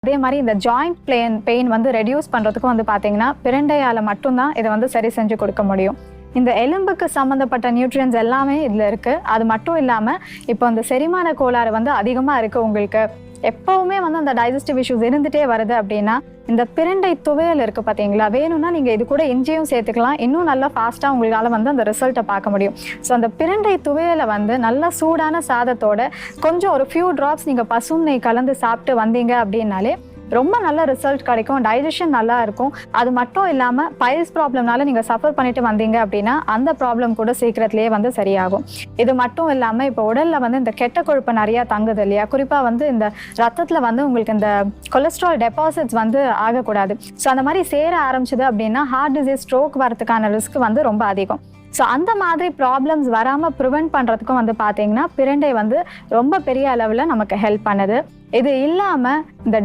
அதே மாதிரி இந்த ஜாயிண்ட் பெயின் வந்து ரெடியூஸ் பண்ணுறதுக்கும் வந்து பார்த்தீங்கன்னா பிரண்டையால் மட்டும்தான் இதை வந்து சரி செஞ்சு கொடுக்க முடியும். இந்த எலும்புக்கு சம்மந்தப்பட்ட நியூட்ரியன்ஸ் எல்லாமே இதில் இருக்குது. அது மட்டும் இல்லாமல் இப்போ இந்த செரிமான கோளாறு வந்து அதிகமாக இருக்குது, உங்களுக்கு எப்போவுமே வந்து அந்த டைஜஸ்டிவ் இஷ்யூஸ் இருந்துகிட்டே வருது அப்படின்னா இந்த பிரண்டை துவையல் இருக்குது பார்த்தீங்களா, வேணும்னா நீங்கள் இது கூட இஞ்சியும் சேர்த்துக்கலாம். இன்னும் நல்லா ஃபாஸ்ட்டாக உங்களால் வந்து அந்த ரிசல்ட்டை பார்க்க முடியும். ஸோ அந்த பிரண்டை துவையலை வந்து நல்லா சூடான சாதத்தோட கொஞ்சம் ஒரு ஃபியூ ட்ராப்ஸ் நீங்கள் பசும் நெய் கலந்து சாப்பிட்டு வந்தீங்க அப்படின்னாலே ரொம்ப நல்ல ரிசல்ட் கிடைக்கும். டைஜஷன் நல்லா இருக்கும். அது மட்டும் இல்லாமல் பைல்ஸ் ப்ராப்ளம்னால நீங்கள் சஃபர் பண்ணிட்டு வந்தீங்க அப்படின்னா அந்த ப்ராப்ளம் கூட சீக்கிரத்திலேயே வந்து சரியாகும். இது மட்டும் இல்லாமல் இப்போ உடலில் வந்து இந்த கெட்ட கொழுப்பு நிறையா தங்குது இல்லையா, குறிப்பாக வந்து இந்த ரத்தத்தில் வந்து உங்களுக்கு இந்த கொலஸ்ட்ரால் டெபாசிட்ஸ் வந்து ஆகக்கூடாது. ஸோ அந்த மாதிரி சேர ஆரம்பிச்சது அப்படின்னா ஹார்ட் டிசீஸ், ஸ்ட்ரோக் வரதுக்கான ரிஸ்க் வந்து ரொம்ப அதிகம். ஸோ அந்த மாதிரி ப்ராப்ளம்ஸ் வராமல் ப்ரிவெண்ட் பண்ணுறதுக்கும் வந்து பார்த்தீங்கன்னா பிரண்டை வந்து ரொம்ப பெரிய அளவில் நமக்கு ஹெல்ப் பண்ணுது. இது இல்லாமல் இந்த